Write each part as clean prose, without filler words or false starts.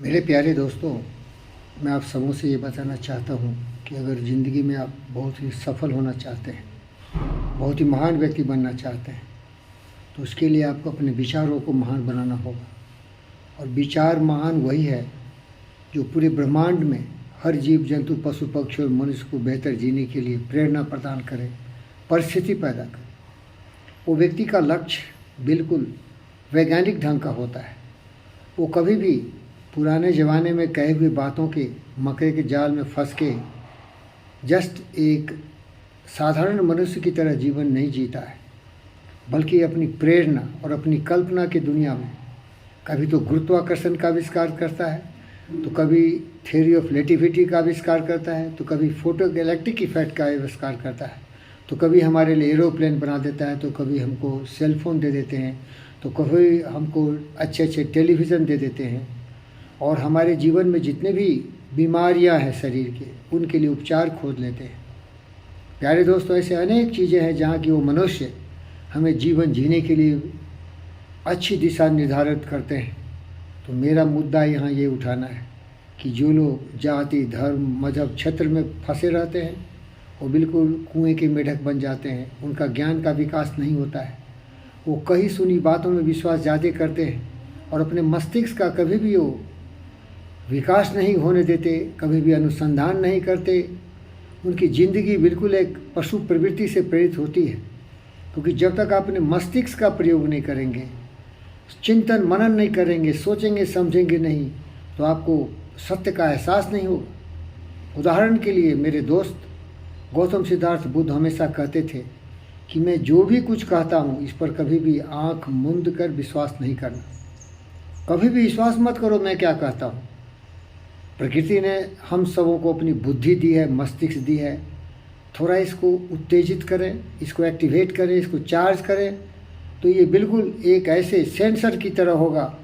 मेरे प्यारे दोस्तों, मैं आप सबों से ये बताना चाहता हूँ कि अगर ज़िंदगी में आप बहुत ही सफल होना चाहते हैं, बहुत ही महान व्यक्ति बनना चाहते हैं, तो उसके लिए आपको अपने विचारों को महान बनाना होगा। और विचार महान वही है जो पूरे ब्रह्मांड में हर जीव जंतु, पशु पक्षी और मनुष्य को बेहतर जीने के लिए प्रेरणा प्रदान करे, परिस्थिति पैदा करे। वो व्यक्ति का लक्ष्य बिल्कुल वैज्ञानिक ढंग का होता है। वो कभी भी पुराने ज़माने में कहे हुए बातों के मकड़े के जाल में फंस के जस्ट एक साधारण मनुष्य की तरह जीवन नहीं जीता है, बल्कि अपनी प्रेरणा और अपनी कल्पना की दुनिया में कभी तो गुरुत्वाकर्षण का आविष्कार करता है, तो कभी थ्योरी ऑफ रिलेटिविटी का आविष्कार करता है, तो कभी फोटो गैलेक्टिक इफेक्ट का आविष्कार करता है, तो कभी हमारे लिए एरोप्लेन बना देता है, तो कभी हमको सेल फोन दे देते हैं, तो कभी हमको अच्छे अच्छे टेलीविज़न दे देते हैं। और हमारे जीवन में जितने भी बीमारियां हैं शरीर के, उनके लिए उपचार खोज लेते हैं। प्यारे दोस्तों, ऐसे अनेक चीज़ें हैं जहाँ की वो मनुष्य हमें जीवन जीने के लिए अच्छी दिशा निर्धारित करते हैं। तो मेरा मुद्दा यहाँ ये उठाना है कि जो लोग जाति, धर्म, मजहब, क्षेत्र में फंसे रहते हैं, वो बिल्कुल कुएं के मेढक बन जाते हैं। उनका ज्ञान का विकास नहीं होता है। वो कही सुनी बातों में विश्वास ज़्यादा करते हैं और अपने मस्तिष्क का कभी भी वो विकास नहीं होने देते, कभी भी अनुसंधान नहीं करते। उनकी ज़िंदगी बिल्कुल एक पशु प्रवृत्ति से प्रेरित होती है, क्योंकि जब तक आप अपने मस्तिष्क का प्रयोग नहीं करेंगे, चिंतन मनन नहीं करेंगे, सोचेंगे समझेंगे नहीं, तो आपको सत्य का एहसास नहीं होगा। उदाहरण के लिए मेरे दोस्त गौतम सिद्धार्थ बुद्ध हमेशा कहते थे कि मैं जो भी कुछ कहता हूँ इस पर कभी भी आँख मूंद कर विश्वास नहीं करना। कभी भी विश्वास मत करो मैं क्या कहता हूँ। प्रकृति ने हम सबों को अपनी बुद्धि दी है, मस्तिष्क दी है। थोड़ा इसको उत्तेजित करें, इसको एक्टिवेट करें, इसको चार्ज करें, तो ये बिल्कुल एक ऐसे सेंसर की तरह होगा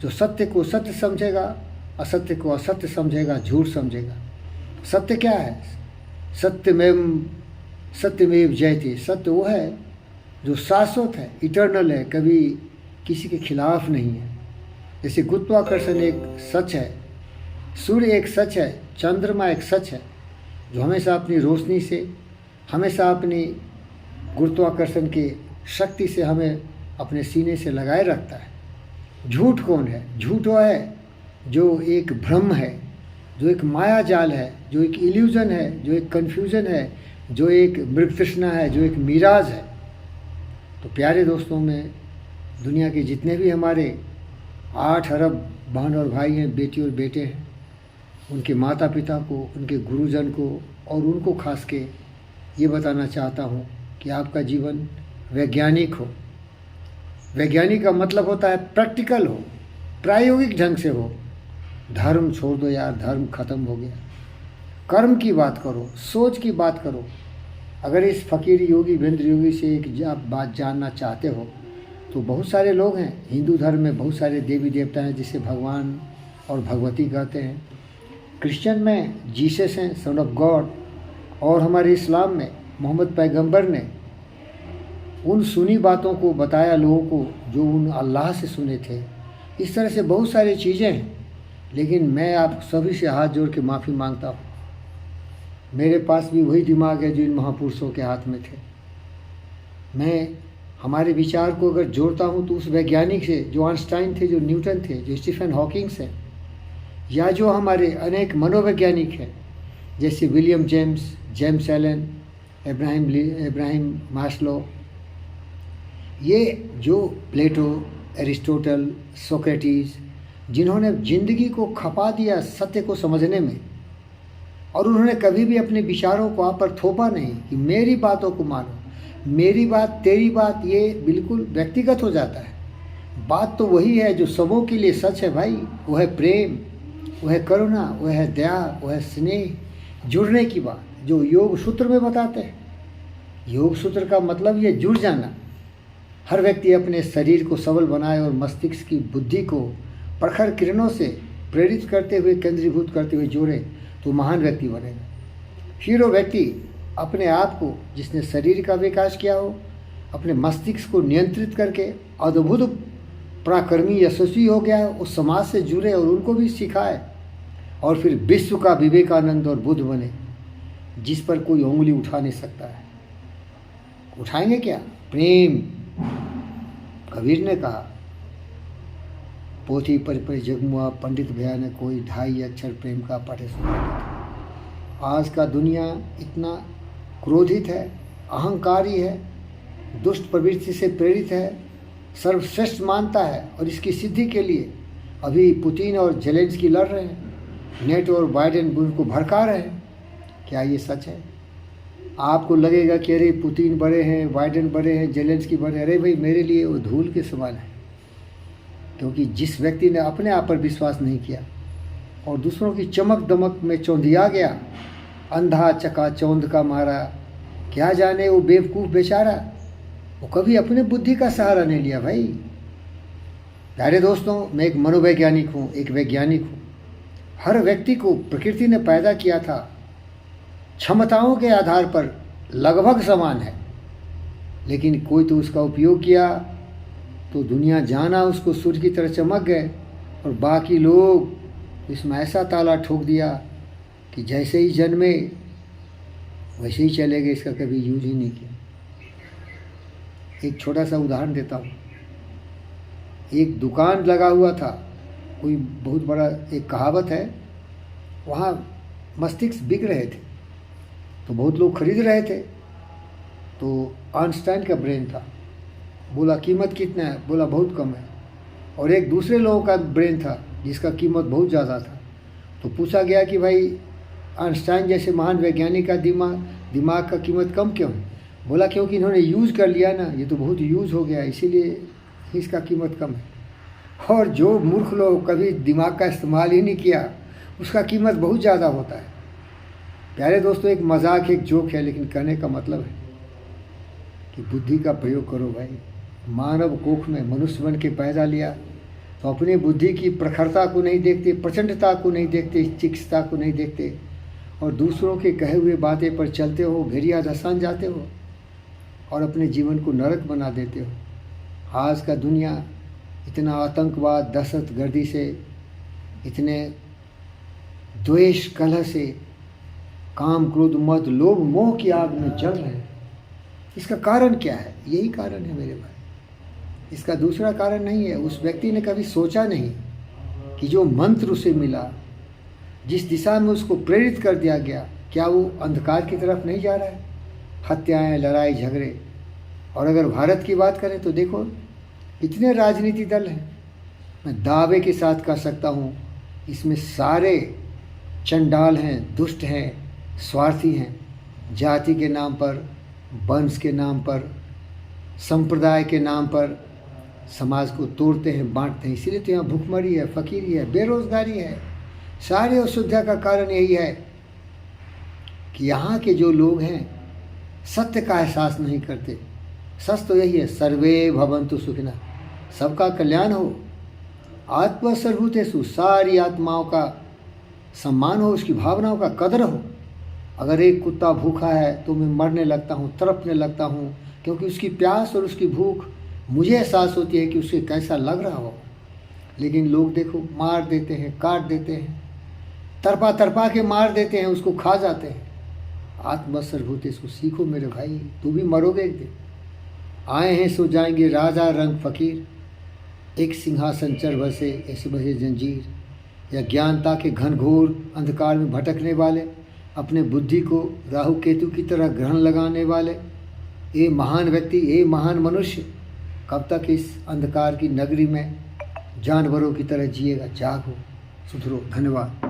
जो सत्य को सत्य समझेगा, असत्य को असत्य समझेगा, झूठ समझेगा। सत्य क्या है? सत्यमेव जयते। सत्य वो है जो शाश्वत है, इटर्नल है, कभी किसी के खिलाफ नहीं है। जैसे गुरुत्वाकर्षण एक सच है, सूर्य एक सच है, चंद्रमा एक सच है जो हमेशा अपनी रोशनी से, हमेशा अपनी गुरुत्वाकर्षण की शक्ति से हमें अपने सीने से लगाए रखता है। झूठ कौन है? झूठ वो है जो एक भ्रम है, जो एक माया जाल है, जो एक इल्यूजन है, जो एक कन्फ्यूजन है, जो एक मृग तृष्णा है, जो एक मिराज है। तो प्यारे दोस्तों, में दुनिया के जितने भी हमारे 8 अरब बहन और भाई हैं, बेटी और बेटे हैं, उनके माता पिता को, उनके गुरुजन को और उनको खास के ये बताना चाहता हूँ कि आपका जीवन वैज्ञानिक हो। वैज्ञानिक का मतलब होता है प्रैक्टिकल हो, प्रायोगिक ढंग से हो। धर्म छोड़ दो यार, धर्म खत्म हो गया। कर्म की बात करो, सोच की बात करो। अगर इस फकीर योगी वीरेंद्र योगी से एक आप बात जानना चाहते हो तो बहुत सारे लोग हैं। हिंदू धर्म में बहुत सारे देवी देवता हैं जिसे भगवान और भगवती कहते हैं। क्रिश्चियन में जीसस हैं, सन ऑफ गॉड। और हमारे इस्लाम में मोहम्मद पैगंबर ने उन सुनी बातों को बताया लोगों को जो उन अल्लाह से सुने थे। इस तरह से बहुत सारी चीज़ें हैं, लेकिन मैं आप सभी से हाथ जोड़ के माफ़ी मांगता हूँ। मेरे पास भी वही दिमाग है जो इन महापुरुषों के हाथ में थे। मैं हमारे विचार को अगर जोड़ता हूँ तो उस वैज्ञानिक से जो आइंस्टाइन थे, जो न्यूटन थे, जो स्टीफन हॉकिंग हैं, या जो हमारे अनेक मनोवैज्ञानिक हैं जैसे William James Allen, Ibrahim Maslow, ये जो प्लेटो, एरिस्टोटल, सोक्रेटिस, जिन्होंने ज़िंदगी को खपा दिया सत्य को समझने में, और उन्होंने कभी भी अपने विचारों को आप पर थोपा नहीं कि मेरी बातों को मानो, मेरी बात तेरी बात। ये बिल्कुल व्यक्तिगत हो जाता है। बात तो वही है जो सबों के लिए सच है भाई। वो है प्रेम, वो है करुणा, वो है दया, वो है स्नेह, जुड़ने की बात जो योग सूत्र में बताते हैं। योग सूत्र का मतलब ये जुड़ जाना। हर व्यक्ति अपने शरीर को सबल बनाए और मस्तिष्क की बुद्धि को प्रखर किरणों से प्रेरित करते हुए, केंद्रीभूत करते हुए जोड़े, तो महान व्यक्ति बनेगा। फिर वो व्यक्ति अपने आप को, जिसने शरीर का विकास किया हो, अपने मस्तिष्क को नियंत्रित करके अद्भुत पराक्रमी यशस्वी हो गया है, उस समाज से जुड़े और उनको भी सिखाए, और फिर विश्व का विवेकानंद और बुद्ध बने, जिस पर कोई उंगली उठा नहीं सकता है। उठाएंगे क्या? प्रेम। कबीर ने कहा, पोथी पर जगमुआ पंडित भैया ने कोई 2.5 अक्षर प्रेम का पढ़े सुना। आज का दुनिया इतना क्रोधित है, अहंकारी है, दुष्ट प्रवृत्ति से प्रेरित है, सर्वश्रेष्ठ मानता है, और इसकी सिद्धि के लिए अभी पुतिन और जेलेंस्की लड़ रहे हैं, नेटो और बाइडेन उनको भड़का रहे हैं। क्या ये सच है? आपको लगेगा कि अरे पुतिन बड़े हैं, बाइडेन बड़े हैं, जेलेंस्की बड़े, अरे भाई मेरे लिए वो धूल के समान है। क्योंकि जिस व्यक्ति ने अपने आप पर विश्वास नहीं किया और दूसरों की चमक दमक में चौंधिया गया, अंधा चका चौंध का मारा, क्या जाने वो बेवकूफ़ बेचारा, वो कभी अपने बुद्धि का सहारा नहीं लिया। भाई प्यारे दोस्तों, मैं एक मनोवैज्ञानिक हूँ, एक वैज्ञानिक हूँ। हर व्यक्ति को प्रकृति ने पैदा किया था, क्षमताओं के आधार पर लगभग समान है, लेकिन कोई तो उसका उपयोग किया तो दुनिया जाना उसको सूर्य की तरह चमक गए, और बाकी लोग इसमें ऐसा ताला ठोक दिया कि जैसे ही जन्मे वैसे ही चले गए, इसका कभी यूज ही नहीं किया। एक छोटा सा उदाहरण देता हूँ। एक दुकान लगा हुआ था, कोई बहुत बड़ा, एक कहावत है, वहाँ मस्तिष्क बिक रहे थे तो बहुत लोग खरीद रहे थे। तो आइंस्टाइन का ब्रेन था, बोला कीमत कितना है? बोला बहुत कम है। और एक दूसरे लोगों का ब्रेन था जिसका कीमत बहुत ज़्यादा था। तो पूछा गया कि भाई आइंस्टाइन जैसे महान वैज्ञानिक का दिमाग का कीमत कम क्यों है? बोला क्योंकि इन्होंने यूज़ कर लिया ना, ये तो बहुत यूज़ हो गया, इसीलिए इसका कीमत कम है। और जो मूर्ख लोग कभी दिमाग का इस्तेमाल ही नहीं किया, उसका कीमत बहुत ज़्यादा होता है। प्यारे दोस्तों, एक मजाक, एक जोक है, लेकिन कहने का मतलब है कि बुद्धि का प्रयोग करो भाई। मानव कोख में मनुष्य बन के पैदा लिया तो अपनी बुद्धि की प्रखरता को नहीं देखते, प्रचंडता को नहीं देखते, चिकित्सा को नहीं देखते, और दूसरों के कहे हुए बातें पर चलते हो, भेड़िया धसान जाते हो और अपने जीवन को नरक बना देते हो। आज का दुनिया इतना आतंकवाद, दहशतगर्दी से, इतने द्वेष कलह से, काम क्रोध मद लोभ मोह की आग में जल रहे हैं। इसका कारण क्या है? यही कारण है मेरे भाई, इसका दूसरा कारण नहीं है। उस व्यक्ति ने कभी सोचा नहीं कि जो मंत्र उसे मिला, जिस दिशा में उसको प्रेरित कर दिया गया, क्या वो अंधकार की तरफ नहीं जा रहा है? हत्याएं, लड़ाई झगड़े। और अगर भारत की बात करें तो देखो कितने राजनीति दल हैं। मैं दावे के साथ कह सकता हूँ इसमें सारे चंडाल हैं, दुष्ट हैं, स्वार्थी हैं। जाति के नाम पर, वंश के नाम पर, संप्रदाय के नाम पर समाज को तोड़ते हैं, बांटते हैं। इसीलिए तो यहाँ भूखमरी है, फकीरी है, बेरोजगारी है। सारे अशुद्धिया का कारण यही है कि यहाँ के जो लोग हैं सत्य का एहसास नहीं करते। सच तो यही है, सर्वे भवन्तु सुखिनः, सबका कल्याण हो। आत्मा सर्वभूतेषु, सारी आत्माओं का सम्मान हो, उसकी भावनाओं का कदर हो। अगर एक कुत्ता भूखा है तो मैं मरने लगता हूँ, तड़पने लगता हूँ, क्योंकि उसकी प्यास और उसकी भूख मुझे एहसास होती है कि उसे कैसा लग रहा हो। लेकिन लोग देखो मार देते हैं, काट देते हैं, तरपा तरपा के मार देते हैं, उसको खा जाते हैं। आत्मा सर्वभूतेषु, सीखो मेरे भाई, तू भी मरोगे एक दिन। आए हैं सो जाएंगे, राजा रंग फकीर, एक सिंहासन चढ़ बसे ऐसे बसे जंजीर। या ज्ञानता के घनघोर अंधकार में भटकने वाले, अपने बुद्धि को राहु केतु की तरह ग्रहण लगाने वाले, ये महान व्यक्ति, ये महान मनुष्य कब तक इस अंधकार की नगरी में जानवरों की तरह जिएगा? जागो, सुधरो। धन्यवाद।